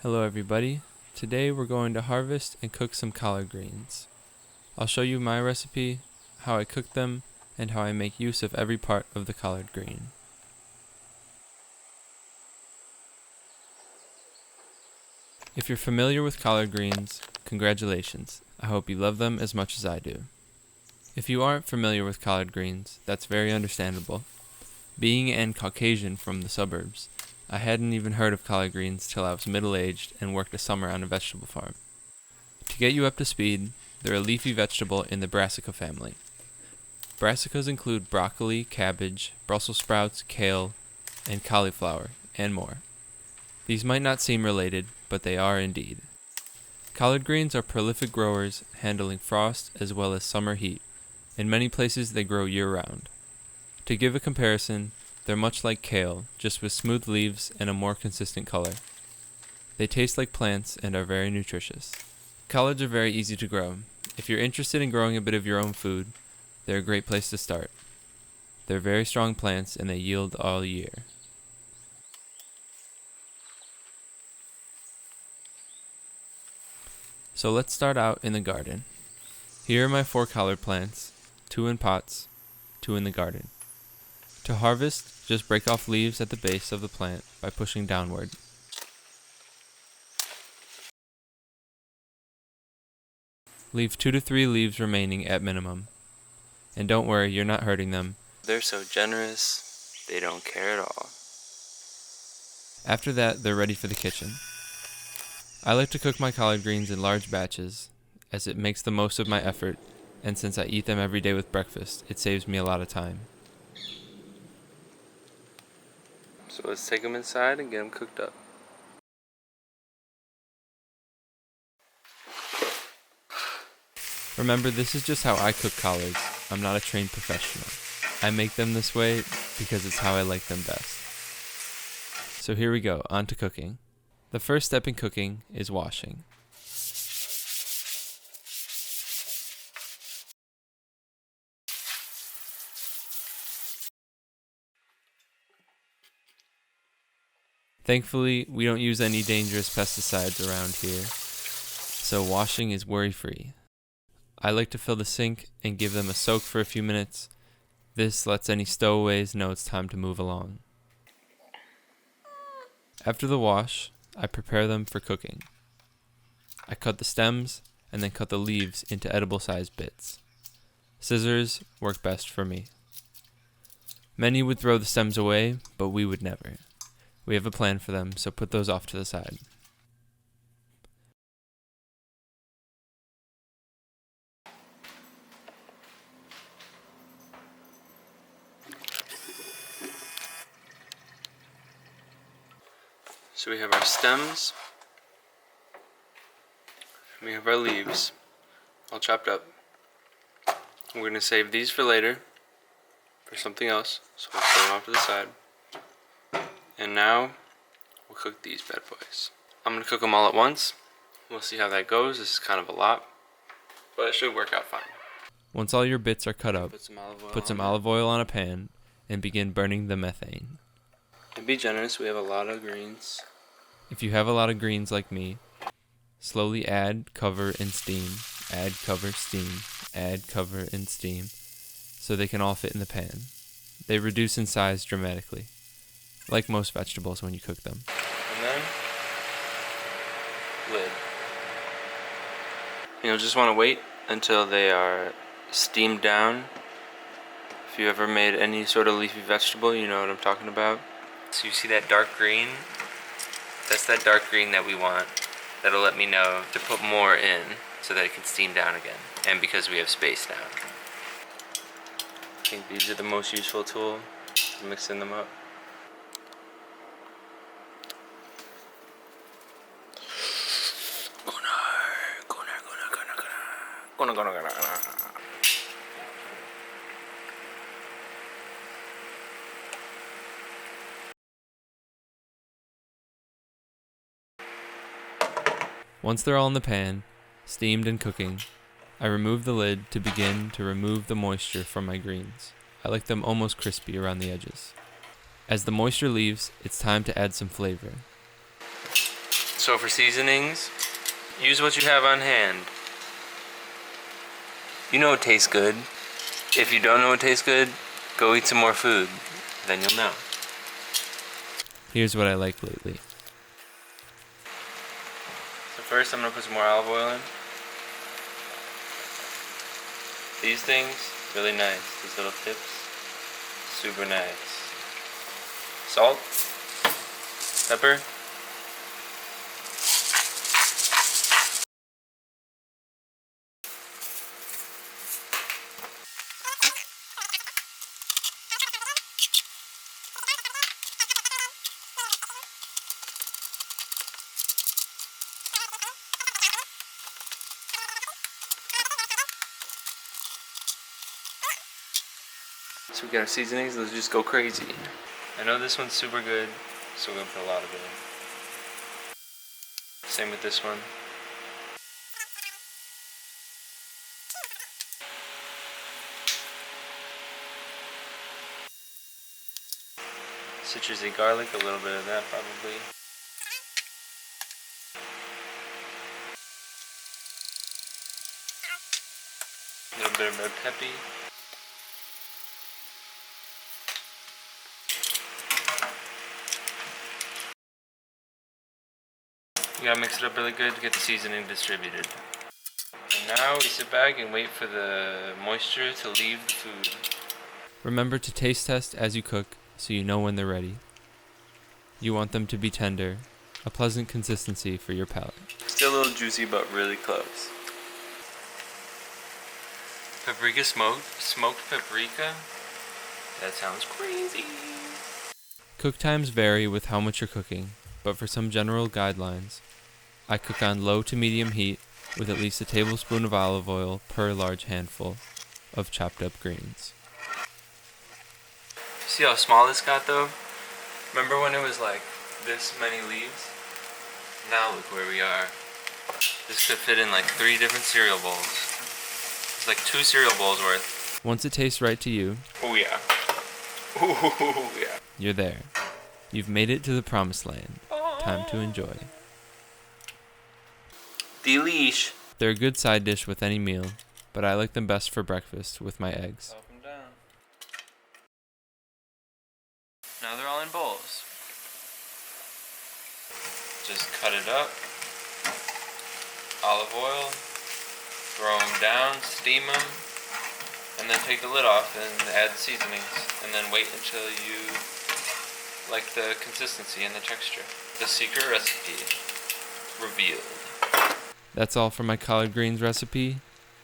Hello everybody. Today we're going to harvest and cook some collard greens. I'll show you my recipe, how I cook them, and how I make use of every part of the collard green. If you're familiar with collard greens, congratulations. I hope you love them as much as I do. If you aren't familiar with collard greens, that's very understandable. Being an Caucasian from the suburbs, I hadn't even heard of collard greens till I was middle-aged and worked a summer on a vegetable farm. To get you up to speed, they're a leafy vegetable in the brassica family. Brassicas include broccoli, cabbage, Brussels sprouts, kale, and cauliflower, and more. These might not seem related, but they are indeed. Collard greens are prolific growers, handling frost as well as summer heat. In many places they grow year-round. To give a comparison, they're much like kale, just with smooth leaves and a more consistent color. They taste like plants and are very nutritious. Collards are very easy to grow. If you're interested in growing a bit of your own food, they're a great place to start. They're very strong plants and they yield all year. So let's start out in the garden. Here are my 4 collard plants, 2 in pots, 2 in the garden. To harvest, just break off leaves at the base of the plant by pushing downward. Leave 2 to 3 leaves remaining at minimum. And don't worry, you're not hurting them. They're so generous, they don't care at all. After that, they're ready for the kitchen. I like to cook my collard greens in large batches, as it makes the most of my effort, and since I eat them every day with breakfast, it saves me a lot of time. So let's take them inside and get them cooked up. Remember, this is just how I cook collards. I'm not a trained professional. I make them this way because it's how I like them best. So here we go, on to cooking. The first step in cooking is washing. Thankfully, we don't use any dangerous pesticides around here, so washing is worry-free. I like to fill the sink and give them a soak for a few minutes. This lets any stowaways know it's time to move along. After the wash, I prepare them for cooking. I cut the stems and then cut the leaves into edible-sized bits. Scissors work best for me. Many would throw the stems away, but we would never. We have a plan for them, so put those off to the side. So we have our stems, and we have our leaves, all chopped up. We're going to save these for later, for something else, so we'll put them off to the side. And now, we'll cook these bad boys. I'm going to cook them all at once. We'll see how that goes. This is kind of a lot, but it should work out fine. Once all your bits are cut up, put some olive oil on a pan and begin burning the methane. And be generous, we have a lot of greens. If you have a lot of greens like me, slowly add, cover, and steam. Add, cover, steam. Add, cover, and steam, so they can all fit in the pan. They reduce in size dramatically, like most vegetables when you cook them. And then, lid. You'll just want to wait until they are steamed down. If you ever made any sort of leafy vegetable, you know what I'm talking about. So you see that dark green? That's that dark green that we want. That'll let me know to put more in so that it can steam down again. And because we have space now. I think these are the most useful tool for mixing them up. Once they're all in the pan, steamed and cooking, I remove the lid to begin to remove the moisture from my greens. I like them almost crispy around the edges. As the moisture leaves, it's time to add some flavor. So for seasonings, use what you have on hand. You know it tastes good. If you don't know it tastes good, go eat some more food. Then you'll know. Here's what I like lately. So first I'm going to put some more olive oil in. These things, really nice. These little tips, super nice. Salt, pepper. So we got our seasonings, let's just go crazy. I know this one's super good, so we're gonna put a lot of it in. Same with this one. Citrusy garlic, a little bit of that probably. A little bit of red peppy. You gotta mix it up really good to get the seasoning distributed. And now we sit back and wait for the moisture to leave the food. Remember to taste test as you cook so you know when they're ready. You want them to be tender, a pleasant consistency for your palate. Still a little juicy but really close. Paprika smoked paprika? That sounds crazy. Cook times vary with how much you're cooking, but for some general guidelines, I cook on low to medium heat with at least a tablespoon of olive oil per large handful of chopped up greens. See how small this got though? Remember when it was like this many leaves? Now look where we are. This could fit in like 3 different cereal bowls. It's like 2 cereal bowls worth. Once it tastes right to you, oh yeah. Ooh yeah. You're there. You've made it to the promised land. Time to enjoy. Delish. They're a good side dish with any meal, but I like them best for breakfast with my eggs. Up and down. Now they're all in bowls. Just cut it up. Olive oil. Throw them down, steam them, and then take the lid off and add the seasonings, and then wait until you like the consistency and the texture. The secret recipe revealed. That's all for my collard greens recipe.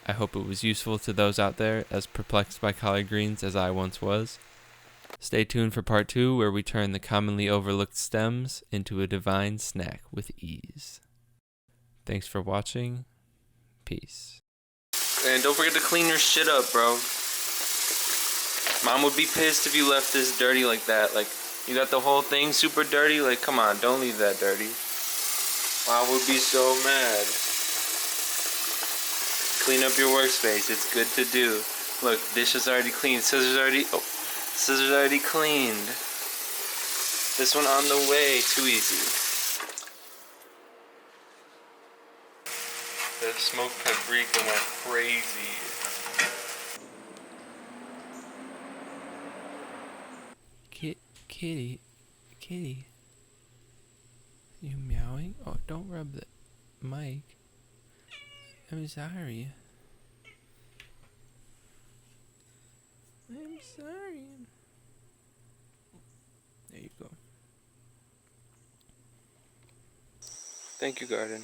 I hope it was useful to those out there as perplexed by collard greens as I once was. Stay tuned for part 2 where we turn the commonly overlooked stems into a divine snack with ease. Thanks for watching. Peace. And don't forget to clean your shit up, bro. Mom would be pissed if you left this dirty like that. Like, you got the whole thing super dirty. Like, come on, don't leave that dirty. Mom would be so mad. Clean up your workspace. It's good to do. Look, dish is already cleaned. Scissors already cleaned. This one on the way. Too easy. The smoked paprika went crazy. Kitty. You meowing? Oh, don't rub the mic. I'm sorry. I'm sorry. There you go. Thank you, Garden.